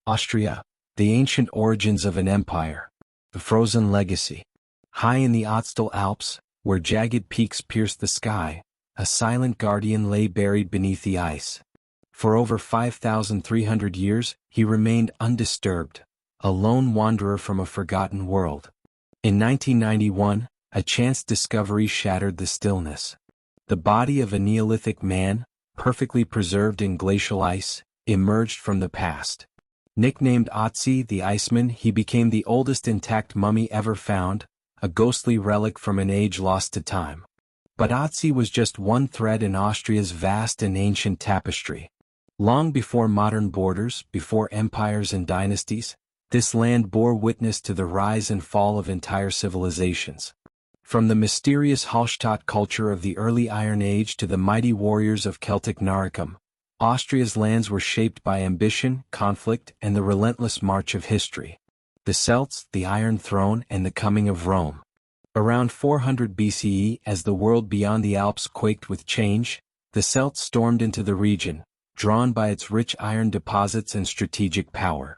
Austria, the ancient origins of an empire. The frozen legacy. High in the Ötztal Alps, where jagged peaks pierced the sky, a silent guardian lay buried beneath the ice. For over 5,300 years, he remained undisturbed, a lone wanderer from a forgotten world. In 1991, a chance discovery shattered the stillness. The body of a Neolithic man, perfectly preserved in glacial ice, emerged from the past. Nicknamed Ötzi the Iceman, he became the oldest intact mummy ever found, a ghostly relic from an age lost to time. But Ötzi was just one thread in Austria's vast and ancient tapestry. Long before modern borders, before empires and dynasties, this land bore witness to the rise and fall of entire civilizations. From the mysterious Hallstatt culture of the early Iron Age to the mighty warriors of Celtic Noricum, Austria's lands were shaped by ambition, conflict, and the relentless march of history. The Celts, the Iron Throne, and the coming of Rome. Around 400 BCE, as the world beyond the Alps quaked with change, the Celts stormed into the region, drawn by its rich iron deposits and strategic power.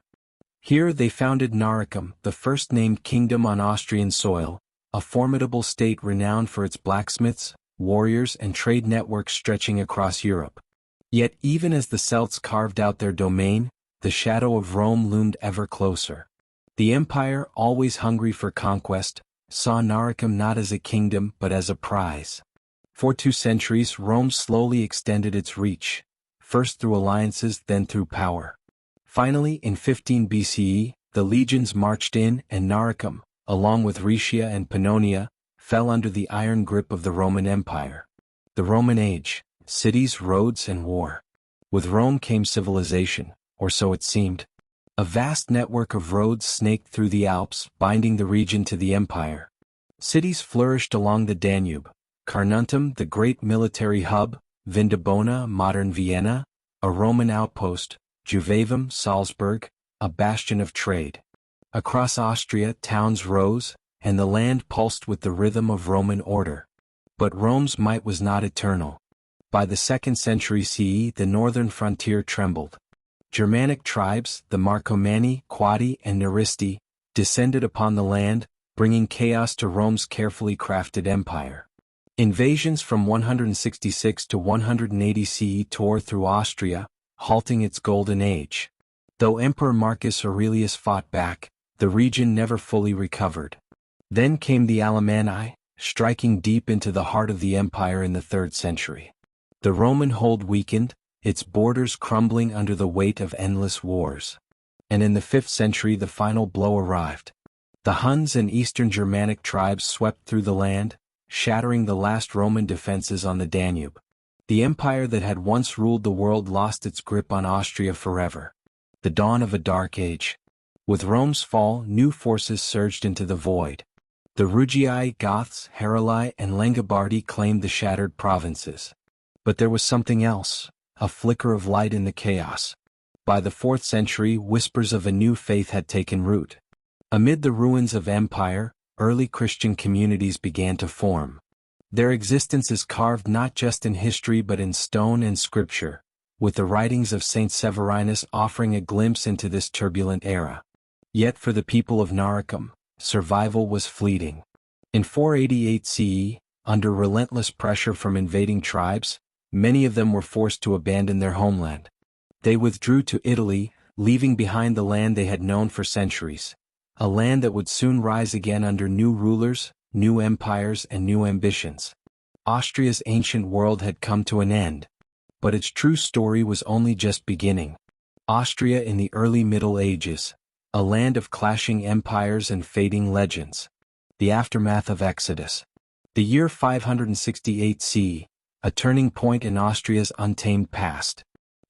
Here they founded Noricum, the first named kingdom on Austrian soil, a formidable state renowned for its blacksmiths, warriors, and trade networks stretching across Europe. Yet even as the Celts carved out their domain, the shadow of Rome loomed ever closer. The empire, always hungry for conquest, saw Noricum not as a kingdom but as a prize. For 2 centuries Rome slowly extended its reach, first through alliances then through power. Finally, in 15 BCE, the legions marched in and Noricum, along with Rhaetia and Pannonia, fell under the iron grip of the Roman Empire. The Roman Age, cities, roads, and war. With Rome came civilization, or so it seemed. A vast network of roads snaked through the Alps, binding the region to the empire. Cities flourished along the Danube, Carnuntum, the great military hub, Vindobona, modern Vienna, a Roman outpost, Juvavum, Salzburg, a bastion of trade. Across Austria, towns rose, and the land pulsed with the rhythm of Roman order. But Rome's might was not eternal. By the 2nd century CE, the northern frontier trembled. Germanic tribes, the Marcomanni, Quadi, and Neristi, descended upon the land, bringing chaos to Rome's carefully crafted empire. Invasions from 166 to 180 CE tore through Austria, halting its golden age. Though Emperor Marcus Aurelius fought back, the region never fully recovered. Then came the Alemanni, striking deep into the heart of the empire in the 3rd century. The Roman hold weakened, its borders crumbling under the weight of endless wars. And in the 5th century the final blow arrived. The Huns and Eastern Germanic tribes swept through the land, shattering the last Roman defenses on the Danube. The empire that had once ruled the world lost its grip on Austria forever. The dawn of a dark age. With Rome's fall, new forces surged into the void. The Rugii, Goths, Heruli, and Langobardi claimed the shattered provinces. But there was something else, a flicker of light in the chaos. By the 4th century, whispers of a new faith had taken root. Amid the ruins of empire, early Christian communities began to form. Their existence is carved not just in history but in stone and scripture, with the writings of Saint Severinus offering a glimpse into this turbulent era. Yet for the people of Noricum, survival was fleeting. In 488 CE, under relentless pressure from invading tribes, many of them were forced to abandon their homeland. They withdrew to Italy, leaving behind the land they had known for centuries, a land that would soon rise again under new rulers, new empires, and new ambitions. Austria's ancient world had come to an end, but its true story was only just beginning. Austria in the early Middle Ages, a land of clashing empires and fading legends. The aftermath of Exodus. The year 568 CE, a turning point in Austria's untamed past.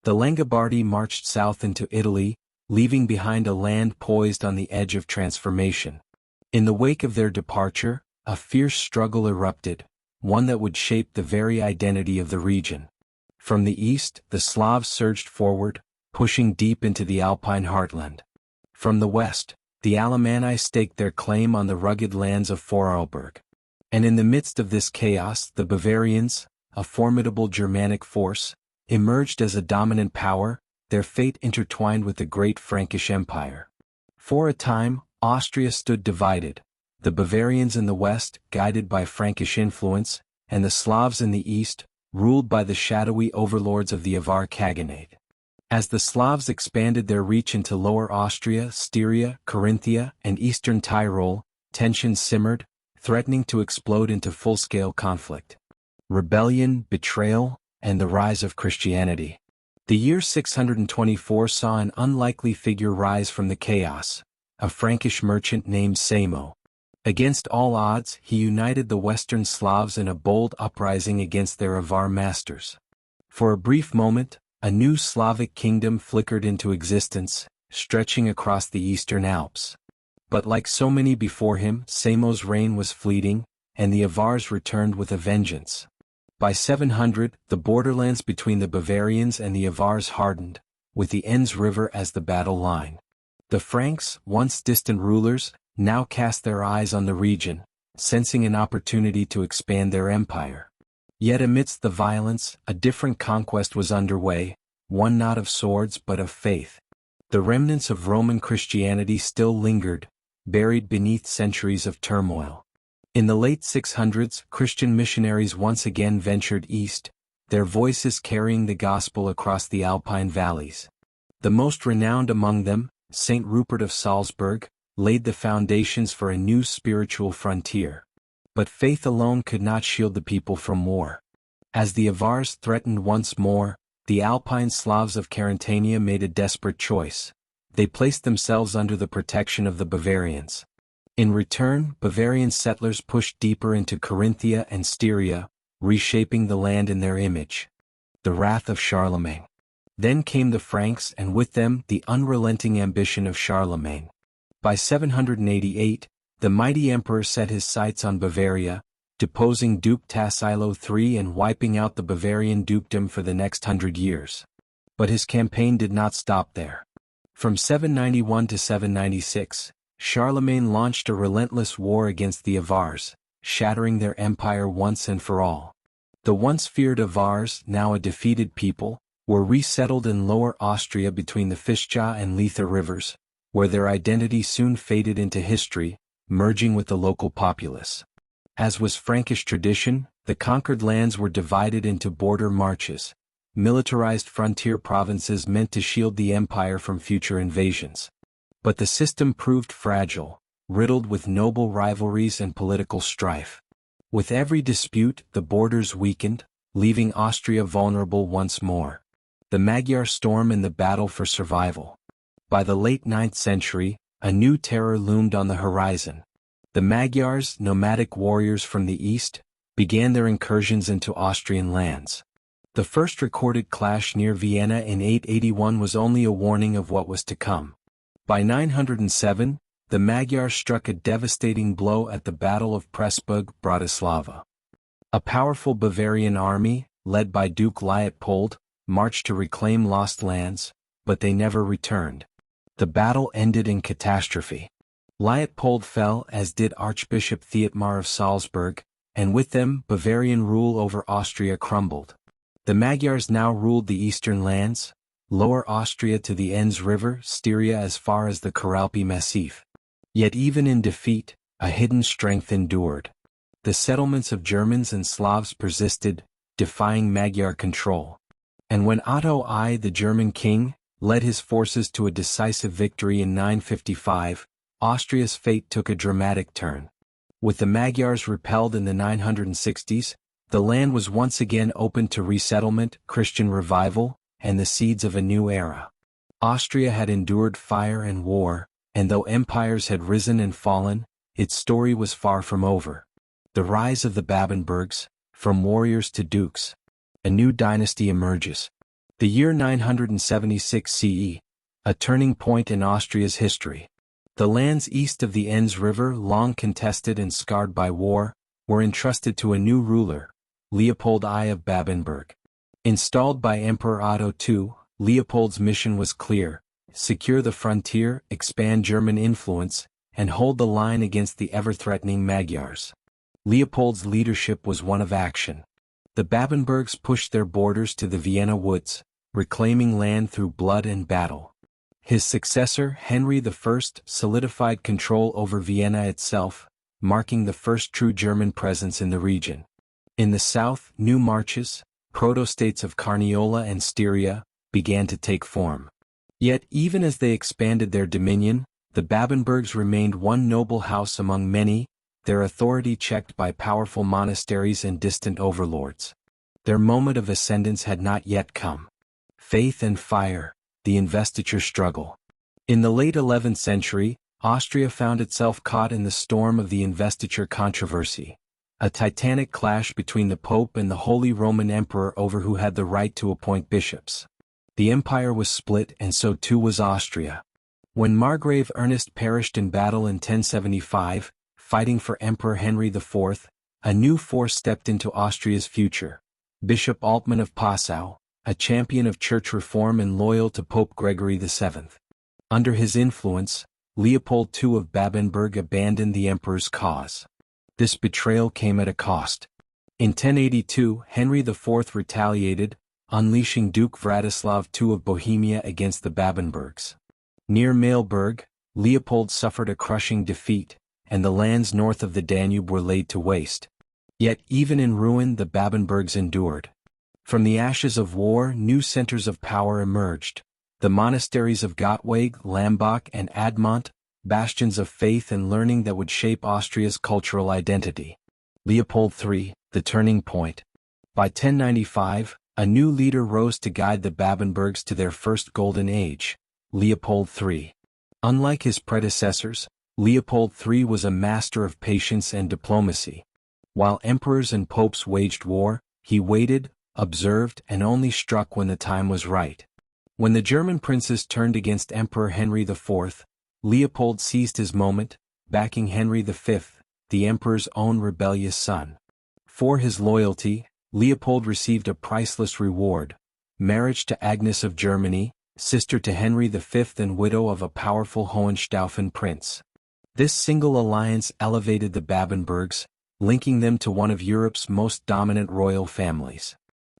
The Langobardi marched south into Italy, leaving behind a land poised on the edge of transformation. In the wake of their departure, a fierce struggle erupted, one that would shape the very identity of the region. From the east, the Slavs surged forward, pushing deep into the Alpine heartland. From the west, the Alemanni staked their claim on the rugged lands of Vorarlberg. And in the midst of this chaos, the Bavarians, a formidable Germanic force, emerged as a dominant power, their fate intertwined with the great Frankish Empire. For a time, Austria stood divided, the Bavarians in the west, guided by Frankish influence, and the Slavs in the east, ruled by the shadowy overlords of the Avar Khaganate. As the Slavs expanded their reach into Lower Austria, Styria, Carinthia, and eastern Tyrol, tensions simmered, threatening to explode into full-scale conflict. Rebellion, betrayal, and the rise of Christianity. The year 624 saw an unlikely figure rise from the chaos, a Frankish merchant named Samo. Against all odds, he united the Western Slavs in a bold uprising against their Avar masters. For a brief moment, a new Slavic kingdom flickered into existence, stretching across the Eastern Alps. But like so many before him, Samo's reign was fleeting, and the Avars returned with a vengeance. By 700, the borderlands between the Bavarians and the Avars hardened, with the Enns River as the battle line. The Franks, once distant rulers, now cast their eyes on the region, sensing an opportunity to expand their empire. Yet amidst the violence, a different conquest was underway, one not of swords but of faith. The remnants of Roman Christianity still lingered, buried beneath centuries of turmoil. In the late 600s, Christian missionaries once again ventured east, their voices carrying the gospel across the Alpine valleys. The most renowned among them, Saint Rupert of Salzburg, laid the foundations for a new spiritual frontier. But faith alone could not shield the people from war. As the Avars threatened once more, the Alpine Slavs of Carantania made a desperate choice. They placed themselves under the protection of the Bavarians. In return, Bavarian settlers pushed deeper into Carinthia and Styria, reshaping the land in their image. The wrath of Charlemagne. Then came the Franks, and with them the unrelenting ambition of Charlemagne. By 788, the mighty emperor set his sights on Bavaria, deposing Duke Tassilo III and wiping out the Bavarian dukedom for the next 100 years. But his campaign did not stop there. From 791 to 796, Charlemagne launched a relentless war against the Avars, shattering their empire once and for all. The once feared Avars, now a defeated people, were resettled in Lower Austria between the Vistula and Lethe rivers, where their identity soon faded into history, merging with the local populace. As was Frankish tradition, the conquered lands were divided into border marches, militarized frontier provinces meant to shield the empire from future invasions. But the system proved fragile, riddled with noble rivalries and political strife. With every dispute, the borders weakened, leaving Austria vulnerable once more. The Magyar storm in the battle for survival. By the late 9th century, a new terror loomed on the horizon. The Magyars, nomadic warriors from the east, began their incursions into Austrian lands. The first recorded clash near Vienna in 881 was only a warning of what was to come. By 907, the Magyars struck a devastating blow at the Battle of Pressburg, Bratislava. A powerful Bavarian army, led by Duke Leopold, marched to reclaim lost lands, but they never returned. The battle ended in catastrophe. Leopold fell, as did Archbishop Thietmar of Salzburg, and with them Bavarian rule over Austria crumbled. The Magyars now ruled the eastern lands, Lower Austria to the Enns River, Styria as far as the Karalpi Massif. Yet even in defeat, a hidden strength endured. The settlements of Germans and Slavs persisted, defying Magyar control. And when Otto I, the German king, led his forces to a decisive victory in 955, Austria's fate took a dramatic turn. With the Magyars repelled in the 960s, the land was once again opened to resettlement, Christian revival, and the seeds of a new era. Austria had endured fire and war, and though empires had risen and fallen, its story was far from over. The rise of the Babenbergs, from warriors to dukes. A new dynasty emerges. The year 976 CE, a turning point in Austria's history. The lands east of the Enns River, long contested and scarred by war, were entrusted to a new ruler, Leopold I of Babenberg. Installed by Emperor Otto II, Leopold's mission was clear: secure the frontier, expand German influence, and hold the line against the ever-threatening Magyars. Leopold's leadership was one of action. The Babenbergs pushed their borders to the Vienna woods, reclaiming land through blood and battle. His successor, Henry I, solidified control over Vienna itself, marking the first true German presence in the region. In the south, new marches, proto-states of Carniola and Styria, began to take form. Yet even as they expanded their dominion, the Babenbergs remained one noble house among many, their authority checked by powerful monasteries and distant overlords. Their moment of ascendance had not yet come. Faith and fire, the investiture struggle. In the late 11th century, Austria found itself caught in the storm of the investiture controversy, a titanic clash between the Pope and the Holy Roman Emperor over who had the right to appoint bishops. The empire was split, and so too was Austria. When Margrave Ernest perished in battle in 1075, fighting for Emperor Henry IV, a new force stepped into Austria's future. Bishop Altman of Passau, a champion of church reform and loyal to Pope Gregory VII. Under his influence, Leopold II of Babenberg abandoned the emperor's cause. This betrayal came at a cost. In 1082, Henry IV retaliated, unleashing Duke Vladislav II of Bohemia against the Babenbergs. Near Mailberg, Leopold suffered a crushing defeat, and the lands north of the Danube were laid to waste. Yet even in ruin the Babenbergs endured. From the ashes of war, new centers of power emerged. The monasteries of Gottweg, Lambach, and Admont, bastions of faith and learning that would shape Austria's cultural identity. Leopold III, the turning point. By 1095, a new leader rose to guide the Babenbergs to their first golden age, Leopold III. Unlike his predecessors, Leopold III was a master of patience and diplomacy. While emperors and popes waged war, he waited, observed, and only struck when the time was right. When the German princes turned against Emperor Henry IV, Leopold seized his moment, backing Henry V, the emperor's own rebellious son. For his loyalty, Leopold received a priceless reward: marriage to Agnes of Germany, sister to Henry V and widow of a powerful Hohenstaufen prince. This single alliance elevated the Babenbergs, linking them to one of Europe's most dominant royal families.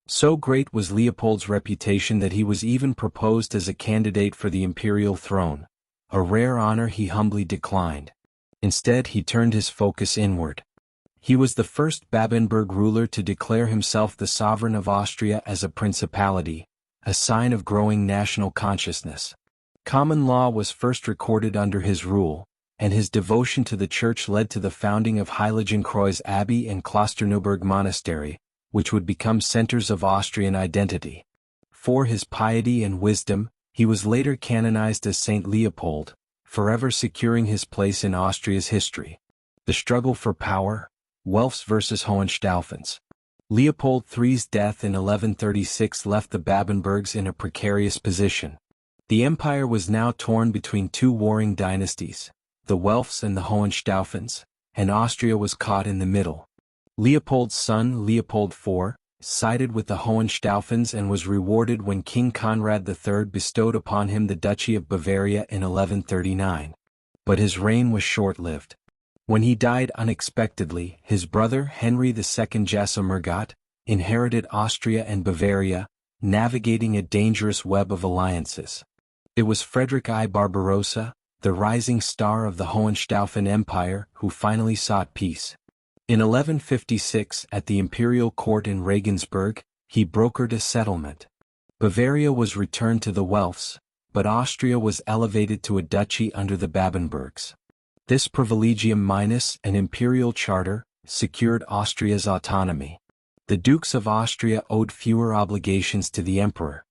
So great was Leopold's reputation that he was even proposed as a candidate for the imperial throne, a rare honor he humbly declined. Instead, he turned his focus inward. He was the first Babenberg ruler to declare himself the sovereign of Austria as a principality, a sign of growing national consciousness. Common law was first recorded under his rule, and his devotion to the church led to the founding of Heiligenkreuz Abbey and Klosterneuburg Monastery, which would become centers of Austrian identity. For his piety and wisdom, he was later canonized as Saint Leopold, forever securing his place in Austria's history. The struggle for power, Welfs versus Hohenstaufens. Leopold III's death in 1136 left the Babenbergs in a precarious position. The empire was now torn between two warring dynasties, the Welfs and the Hohenstaufens, and Austria was caught in the middle. Leopold's son, Leopold IV, sided with the Hohenstaufens and was rewarded when King Conrad III bestowed upon him the Duchy of Bavaria in 1139. But his reign was short-lived. When he died unexpectedly, his brother Henry II Jasomergott inherited Austria and Bavaria, navigating a dangerous web of alliances. It was Frederick I Barbarossa, the rising star of the Hohenstaufen Empire, who finally sought peace. In 1156, at the imperial court in Regensburg, he brokered a settlement. Bavaria was returned to the Welfs, but Austria was elevated to a duchy under the Babenbergs. This privilegium minus an imperial charter secured Austria's autonomy. The dukes of Austria owed fewer obligations to the emperor.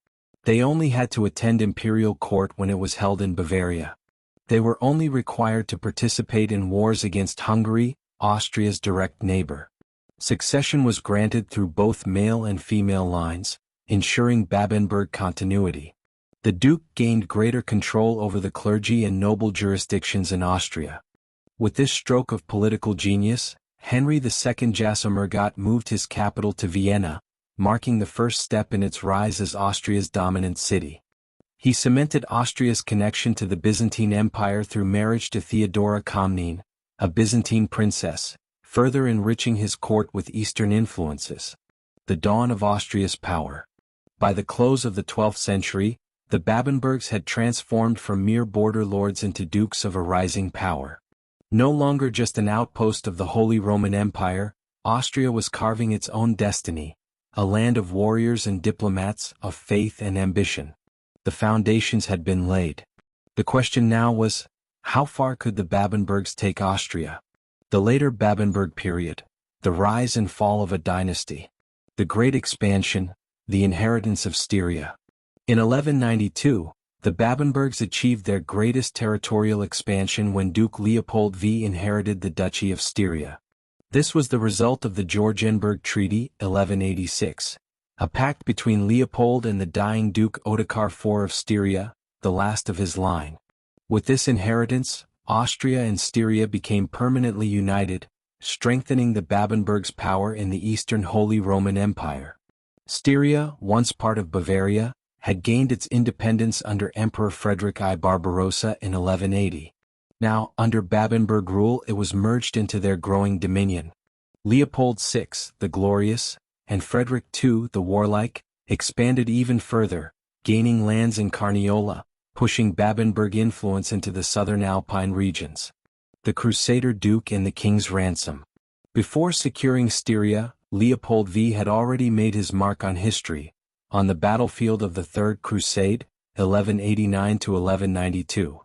They only had to attend imperial court when it was held in Bavaria. They were only required to participate in wars against Hungary, Austria's direct neighbor. Succession was granted through both male and female lines, ensuring Babenberg continuity. The duke gained greater control over the clergy and noble jurisdictions in Austria. With this stroke of political genius, Henry II Jasomergott moved his capital to Vienna, marking the first step in its rise as Austria's dominant city. He cemented Austria's connection to the Byzantine Empire through marriage to Theodora Komnene, a Byzantine princess, further enriching his court with Eastern influences. The dawn of Austria's power. By the close of the 12th century, the Babenbergs had transformed from mere border lords into dukes of a rising power. No longer just an outpost of the Holy Roman Empire, Austria was carving its own destiny, a land of warriors and diplomats, of faith and ambition. The foundations had been laid. The question now was, how far could the Babenbergs take Austria? The later Babenberg period, the rise and fall of a dynasty. The Great Expansion, the inheritance of Styria. In 1192, the Babenbergs achieved their greatest territorial expansion when Duke Leopold V inherited the Duchy of Styria. This was the result of the Georgenberg Treaty, 1186, a pact between Leopold and the dying Duke Ottokar IV of Styria, the last of his line. With this inheritance, Austria and Styria became permanently united, strengthening the Babenbergs' power in the Eastern Holy Roman Empire. Styria, once part of Bavaria, had gained its independence under Emperor Frederick I Barbarossa in 1180. Now, under Babenberg rule, it was merged into their growing dominion. Leopold VI, the Glorious, and Frederick II, the Warlike, expanded even further, gaining lands in Carniola, pushing Babenberg influence into the southern Alpine regions. The Crusader Duke and the King's Ransom. Before securing Styria, Leopold V had already made his mark on history, on the battlefield of the Third Crusade, 1189 to 1192.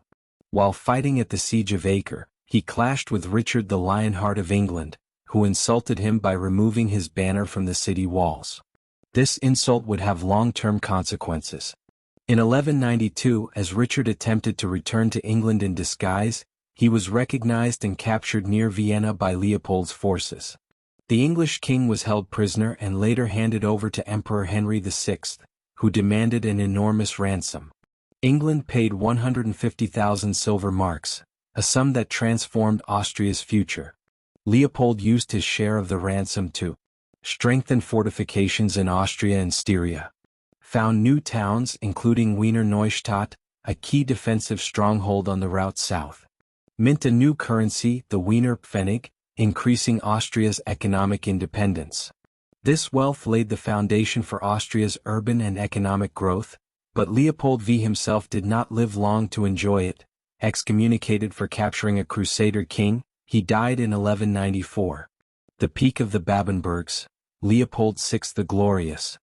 While fighting at the Siege of Acre, he clashed with Richard the Lionheart of England, who insulted him by removing his banner from the city walls. This insult would have long-term consequences. In 1192, as Richard attempted to return to England in disguise, he was recognized and captured near Vienna by Leopold's forces. The English king was held prisoner and later handed over to Emperor Henry VI, who demanded an enormous ransom. England paid 150,000 silver marks, a sum that transformed Austria's future. Leopold used his share of the ransom to strengthen fortifications in Austria and Styria, found new towns including Wiener Neustadt, a key defensive stronghold on the route south, mint a new currency, the Wiener Pfennig, increasing Austria's economic independence. This wealth laid the foundation for Austria's urban and economic growth, but Leopold V himself did not live long to enjoy it. Excommunicated for capturing a Crusader king, he died in 1194. The peak of the Babenbergs, Leopold VI the Glorious.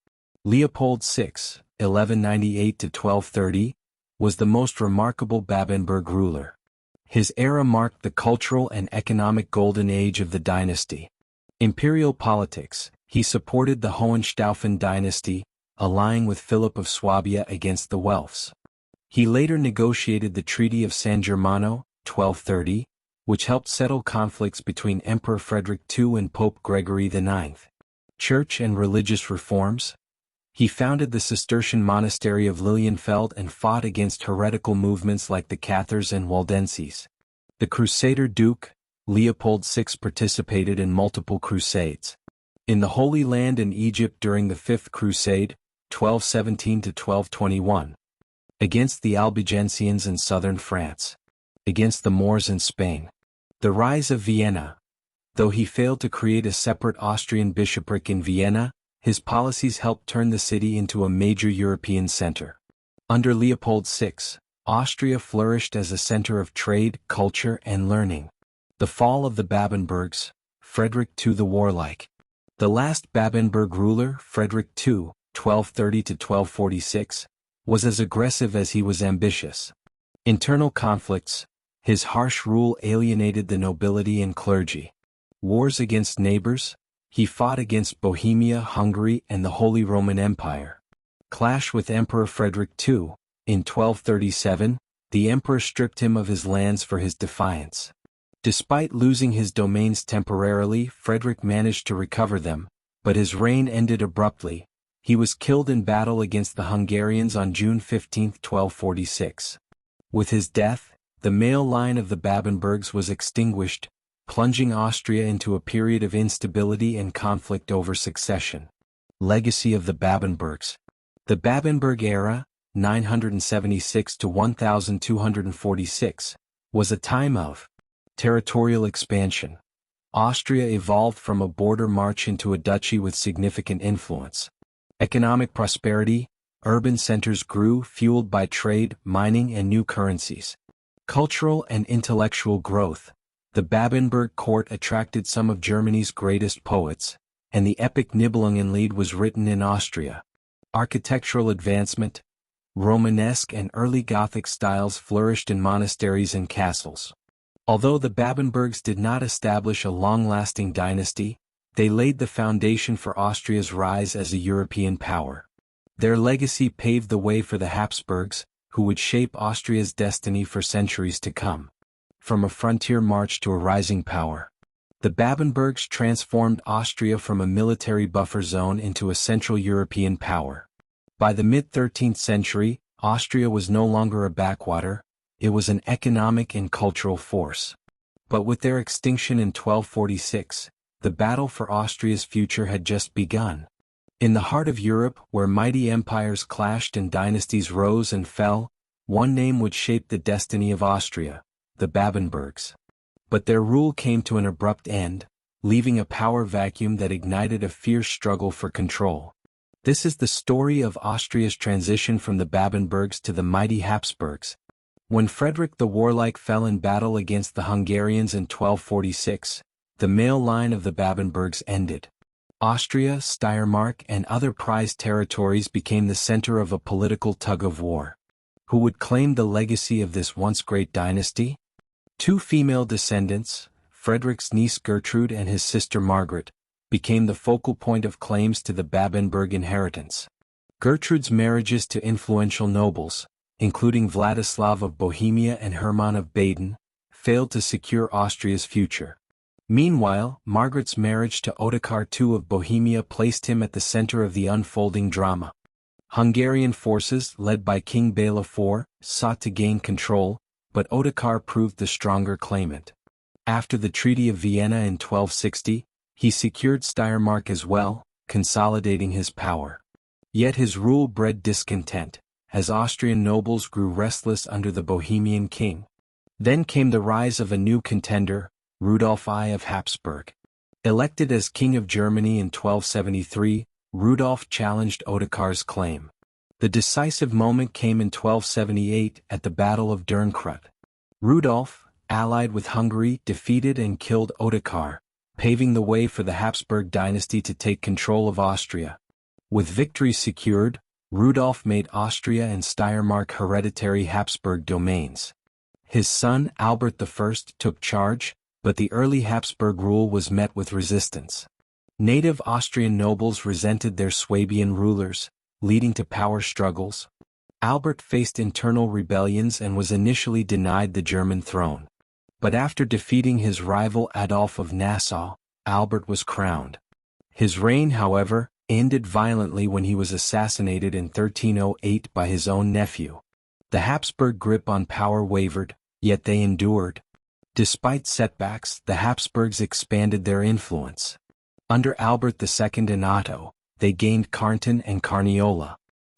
Leopold VI, 1198 to 1230, was the most remarkable Babenberg ruler. His era marked the cultural and economic golden age of the dynasty. Imperial politics, he supported the Hohenstaufen dynasty, allying with Philip of Swabia against the Welfs. He later negotiated the Treaty of San Germano, 1230, which helped settle conflicts between Emperor Frederick II and Pope Gregory IX. Church and religious reforms. He founded the Cistercian monastery of Lilienfeld and fought against heretical movements like the Cathars and Waldenses. The Crusader Duke, Leopold VI participated in multiple crusades. In the Holy Land and Egypt during the Fifth Crusade, 1217 to 1221. Against the Albigensians in southern France. Against the Moors in Spain. The rise of Vienna. Though he failed to create a separate Austrian bishopric in Vienna, his policies helped turn the city into a major European center. Under Leopold VI, Austria flourished as a center of trade, culture, and learning. The fall of the Babenbergs, Frederick II the Warlike. The last Babenberg ruler, Frederick II, 1230 to 1246, was as aggressive as he was ambitious. Internal conflicts. His harsh rule alienated the nobility and clergy. Wars against neighbors. He fought against Bohemia, Hungary, and the Holy Roman Empire. Clash with Emperor Frederick II. In 1237, the emperor stripped him of his lands for his defiance. Despite losing his domains temporarily, Frederick managed to recover them, but his reign ended abruptly. He was killed in battle against the Hungarians on June 15, 1246. With his death, the male line of the Babenbergs was extinguished, plunging Austria into a period of instability and conflict over succession. Legacy of the Babenbergs. The Babenberg era, 976 to 1246, was a time of territorial expansion. Austria evolved from a border march into a duchy with significant influence. Economic prosperity, urban centers grew fueled by trade, mining and new currencies. Cultural and intellectual growth. The Babenberg court attracted some of Germany's greatest poets, and the epic Nibelungenlied was written in Austria. Architectural advancement. Romanesque and early Gothic styles flourished in monasteries and castles. Although the Babenbergs did not establish a long-lasting dynasty, they laid the foundation for Austria's rise as a European power. Their legacy paved the way for the Habsburgs, who would shape Austria's destiny for centuries to come. From a frontier march to a rising power. The Babenbergs transformed Austria from a military buffer zone into a Central European power. By the mid-13th century, Austria was no longer a backwater, it was an economic and cultural force. But with their extinction in 1246, the battle for Austria's future had just begun. In the heart of Europe, where mighty empires clashed and dynasties rose and fell, one name would shape the destiny of Austria, the Babenbergs. But their rule came to an abrupt end, leaving a power vacuum that ignited a fierce struggle for control. This is the story of Austria's transition from the Babenbergs to the mighty Habsburgs. When Frederick the Warlike fell in battle against the Hungarians in 1246, the male line of the Babenbergs ended. Austria, Steiermark and other prized territories became the center of a political tug-of-war. Who would claim the legacy of this once great dynasty? Two female descendants, Frederick's niece Gertrude and his sister Margaret, became the focal point of claims to the Babenberg inheritance. Gertrude's marriages to influential nobles, including Vladislav of Bohemia and Hermann of Baden, failed to secure Austria's future. Meanwhile, Margaret's marriage to Ottokar II of Bohemia placed him at the center of the unfolding drama. Hungarian forces, led by King Bela IV, sought to gain control, but Ottokar proved the stronger claimant. After the Treaty of Vienna in 1260, he secured Steiermark as well, consolidating his power. Yet his rule bred discontent, as Austrian nobles grew restless under the Bohemian king. Then came the rise of a new contender, Rudolf I of Habsburg. Elected as King of Germany in 1273, Rudolf challenged Ottokar's claim. The decisive moment came in 1278 at the Battle of Dürnkreuz. Rudolf, allied with Hungary, defeated and killed Ottokar, paving the way for the Habsburg Dynasty to take control of Austria. With victory secured, Rudolf made Austria and Steiermark hereditary Habsburg domains. His son Albert I took charge, but the early Habsburg rule was met with resistance. Native Austrian nobles resented their Swabian rulers, leading to power struggles. Albert faced internal rebellions and was initially denied the German throne. But after defeating his rival Adolf of Nassau, Albert was crowned. His reign, however, ended violently when he was assassinated in 1308 by his own nephew. The Habsburg grip on power wavered, yet they endured. Despite setbacks, the Habsburgs expanded their influence. Under Albert II and Otto, they gained Kärnten and Carniola.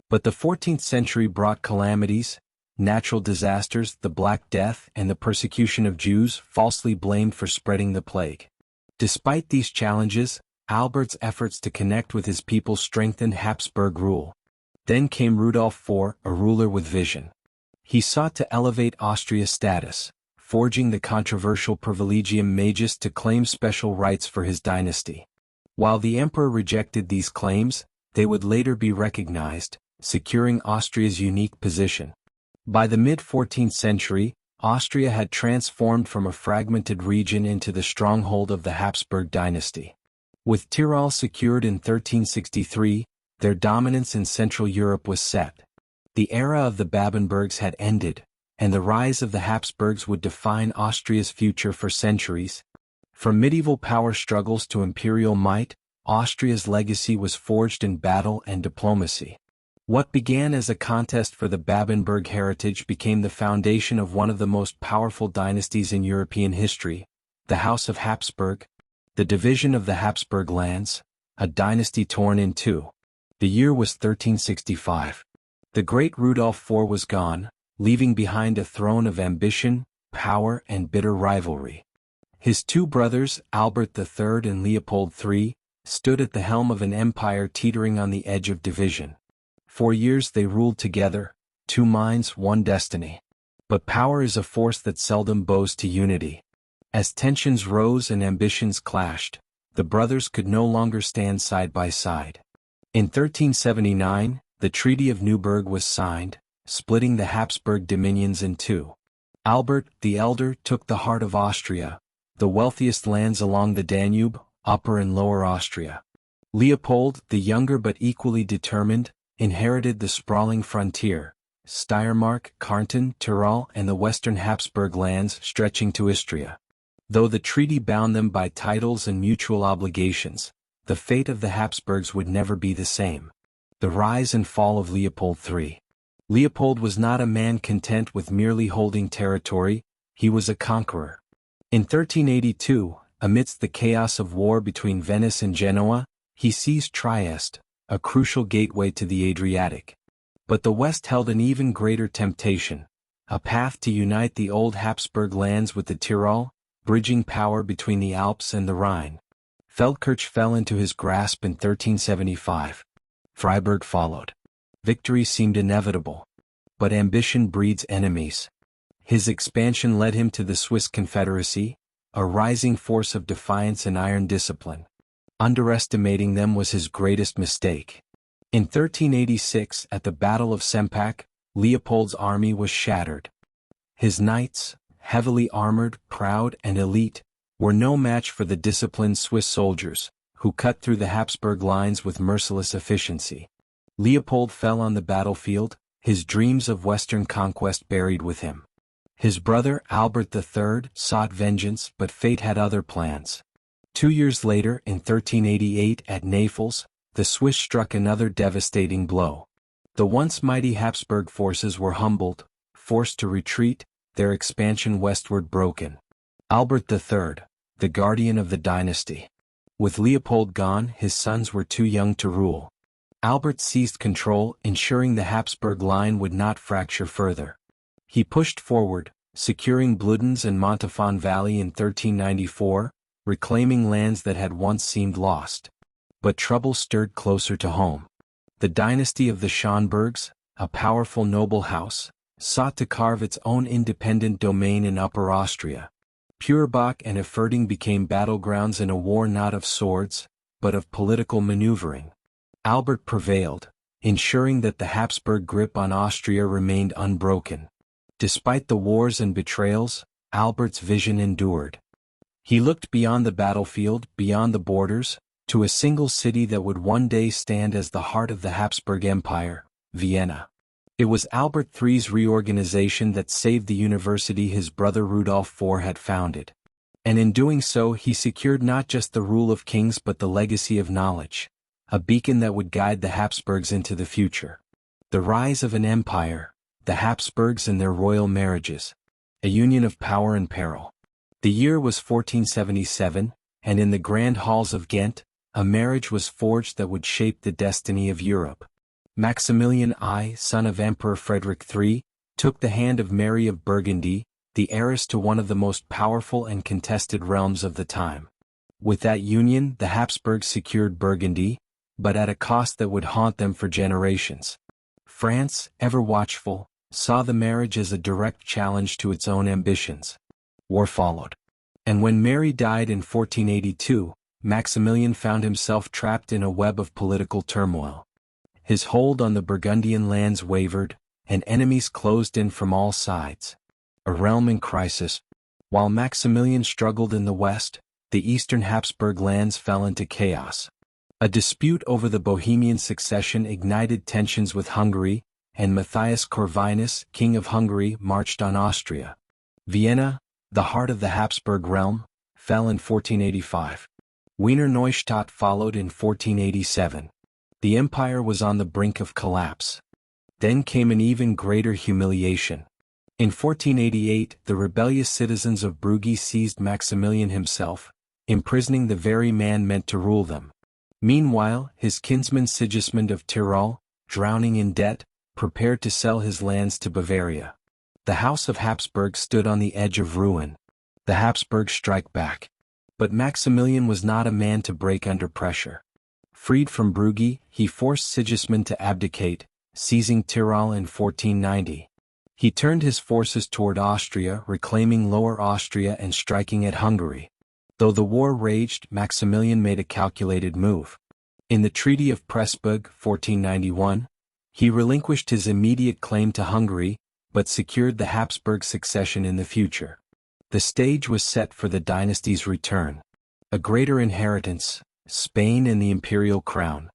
But the 14th century brought calamities, natural disasters, the Black Death, and the persecution of Jews, falsely blamed for spreading the plague. Despite these challenges, Albert's efforts to connect with his people strengthened Habsburg rule. Then came Rudolf IV, a ruler with vision. He sought to elevate Austria's status, forging the controversial Privilegium Majus to claim special rights for his dynasty. While the emperor rejected these claims, they would later be recognized, securing Austria's unique position. By the mid-14th century, Austria had transformed from a fragmented region into the stronghold of the Habsburg dynasty. With Tyrol secured in 1363, their dominance in Central Europe was set. The era of the Babenbergs had ended, and the rise of the Habsburgs would define Austria's future for centuries. From medieval power struggles to imperial might, Austria's legacy was forged in battle and diplomacy. What began as a contest for the Babenberg heritage became the foundation of one of the most powerful dynasties in European history, the House of Habsburg. The division of the Habsburg lands, a dynasty torn in two. The year was 1365. The great Rudolf IV was gone, leaving behind a throne of ambition, power, and bitter rivalry. His two brothers, Albert III and Leopold III, stood at the helm of an empire teetering on the edge of division. 4 years they ruled together, 2 minds, 1 destiny. But power is a force that seldom bows to unity. As tensions rose and ambitions clashed, the brothers could no longer stand side by side. In 1379, the Treaty of Neuburg was signed, splitting the Habsburg dominions in 2. Albert the Elder took the heart of Austria, the wealthiest lands along the Danube, Upper and Lower Austria. Leopold, the younger but equally determined, inherited the sprawling frontier, Steiermark, Kärnten, Tyrol and the western Habsburg lands stretching to Istria. Though the treaty bound them by titles and mutual obligations, the fate of the Habsburgs would never be the same. The rise and fall of Leopold III. Leopold was not a man content with merely holding territory, he was a conqueror. In 1382, amidst the chaos of war between Venice and Genoa, he seized Trieste, a crucial gateway to the Adriatic. But the West held an even greater temptation, a path to unite the old Habsburg lands with the Tyrol, bridging power between the Alps and the Rhine. Feldkirch fell into his grasp in 1375. Freiburg followed. Victory seemed inevitable. But ambition breeds enemies. His expansion led him to the Swiss Confederacy, a rising force of defiance and iron discipline. Underestimating them was his greatest mistake. In 1386, at the Battle of Sempach, Leopold's army was shattered. His knights, heavily armored, proud and elite, were no match for the disciplined Swiss soldiers, who cut through the Habsburg lines with merciless efficiency. Leopold fell on the battlefield, his dreams of Western conquest buried with him. His brother Albert III sought vengeance, but fate had other plans. 2 years later, in 1388 at Naples, the Swiss struck another devastating blow. The once mighty Habsburg forces were humbled, forced to retreat, their expansion westward broken. Albert III, the guardian of the dynasty. With Leopold gone, his sons were too young to rule. Albert seized control, ensuring the Habsburg line would not fracture further. He pushed forward, securing Bludenz and Montafon Valley in 1394, reclaiming lands that had once seemed lost. But trouble stirred closer to home. The dynasty of the Schonbergs, a powerful noble house, sought to carve its own independent domain in Upper Austria. Purbach and Eferding became battlegrounds in a war not of swords, but of political maneuvering. Albert prevailed, ensuring that the Habsburg grip on Austria remained unbroken. Despite the wars and betrayals, Albert's vision endured. He looked beyond the battlefield, beyond the borders, to a single city that would one day stand as the heart of the Habsburg Empire, Vienna. It was Albert III's reorganization that saved the university his brother Rudolf IV had founded. And in doing so he secured not just the rule of kings but the legacy of knowledge, a beacon that would guide the Habsburgs into the future. The rise of an empire, the Habsburgs and their royal marriages, a union of power and peril. The year was 1477, and in the grand halls of Ghent, a marriage was forged that would shape the destiny of Europe. Maximilian I, son of Emperor Frederick III, took the hand of Mary of Burgundy, the heiress to one of the most powerful and contested realms of the time. With that union, the Habsburgs secured Burgundy, but at a cost that would haunt them for generations. France, ever watchful, saw the marriage as a direct challenge to its own ambitions. War followed. And when Mary died in 1482, Maximilian found himself trapped in a web of political turmoil. His hold on the Burgundian lands wavered, and enemies closed in from all sides. A realm in crisis. While Maximilian struggled in the west, the eastern Habsburg lands fell into chaos. A dispute over the Bohemian succession ignited tensions with Hungary, and Matthias Corvinus, king of Hungary, marched on Austria. Vienna, the heart of the Habsburg realm, fell in 1485. Wiener Neustadt followed in 1487. The empire was on the brink of collapse. Then came an even greater humiliation. In 1488, the rebellious citizens of Brugge seized Maximilian himself, imprisoning the very man meant to rule them. Meanwhile, his kinsman Sigismund of Tyrol, drowning in debt, prepared to sell his lands to Bavaria. The House of Habsburg stood on the edge of ruin. The Habsburgs strike back. But Maximilian was not a man to break under pressure. Freed from Brugge, he forced Sigismund to abdicate, seizing Tyrol in 1490. He turned his forces toward Austria, reclaiming Lower Austria and striking at Hungary. Though the war raged, Maximilian made a calculated move. In the Treaty of Pressburg, 1491, he relinquished his immediate claim to Hungary, but secured the Habsburg succession in the future. The stage was set for the dynasty's return. A greater inheritance, Spain and the Imperial crown.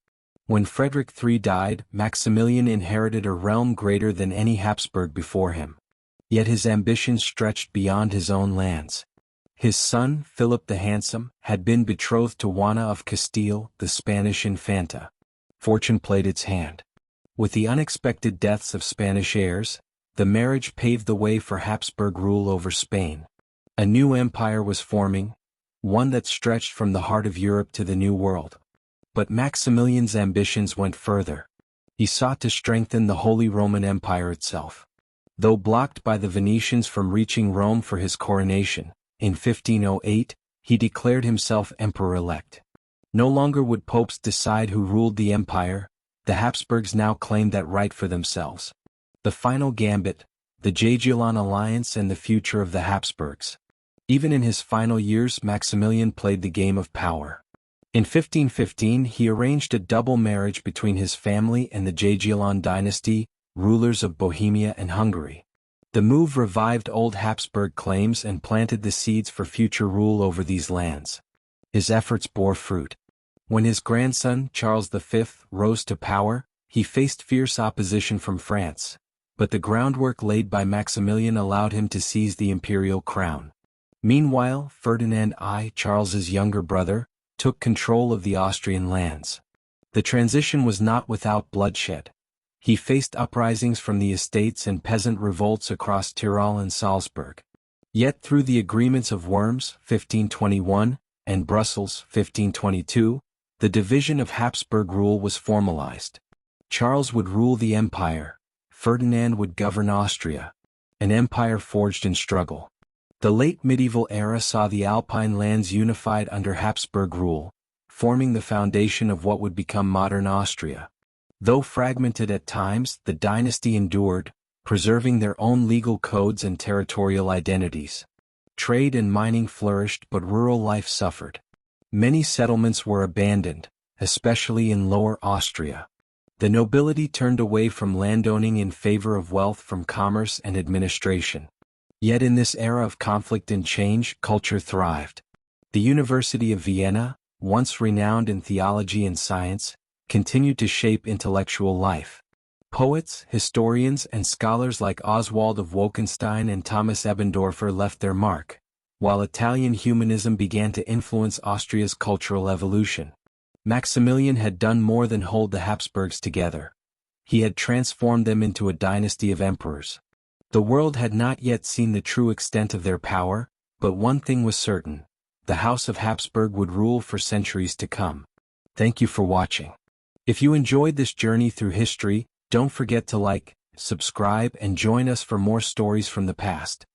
When Frederick III died, Maximilian inherited a realm greater than any Habsburg before him. Yet his ambitions stretched beyond his own lands. His son, Philip the Handsome, had been betrothed to Juana of Castile, the Spanish infanta. Fortune played its hand. With the unexpected deaths of Spanish heirs, the marriage paved the way for Habsburg rule over Spain. A new empire was forming, one that stretched from the heart of Europe to the New World. But Maximilian's ambitions went further. He sought to strengthen the Holy Roman Empire itself. Though blocked by the Venetians from reaching Rome for his coronation, in 1508, he declared himself emperor-elect. No longer would popes decide who ruled the empire, the Habsburgs now claimed that right for themselves. The final gambit, the Jagiellon alliance and the future of the Habsburgs. Even in his final years, Maximilian played the game of power. In 1515 he arranged a double marriage between his family and the Jagiellon dynasty, rulers of Bohemia and Hungary. The move revived old Habsburg claims and planted the seeds for future rule over these lands. His efforts bore fruit. When his grandson, Charles V, rose to power, he faced fierce opposition from France, but the groundwork laid by Maximilian allowed him to seize the imperial crown. Meanwhile, Ferdinand I, Charles's younger brother, took control of the Austrian lands. The transition was not without bloodshed. He faced uprisings from the estates and peasant revolts across Tyrol and Salzburg. Yet through the agreements of Worms, 1521, and Brussels, 1522, the division of Habsburg rule was formalized. Charles would rule the empire, Ferdinand would govern Austria. An empire forged in struggle. The late medieval era saw the Alpine lands unified under Habsburg rule, forming the foundation of what would become modern Austria. Though fragmented at times, the dynasty endured, preserving their own legal codes and territorial identities. Trade and mining flourished, but rural life suffered. Many settlements were abandoned, especially in Lower Austria. The nobility turned away from landowning in favor of wealth from commerce and administration. Yet in this era of conflict and change, culture thrived. The University of Vienna, once renowned in theology and science, continued to shape intellectual life. Poets, historians, and scholars like Oswald of Wolkenstein and Thomas Ebbendorfer left their mark, while Italian humanism began to influence Austria's cultural evolution. Maximilian had done more than hold the Habsburgs together. He had transformed them into a dynasty of emperors. The world had not yet seen the true extent of their power, but one thing was certain: the House of Habsburg would rule for centuries to come. Thank you for watching. If you enjoyed this journey through history, don't forget to like, subscribe, and join us for more stories from the past.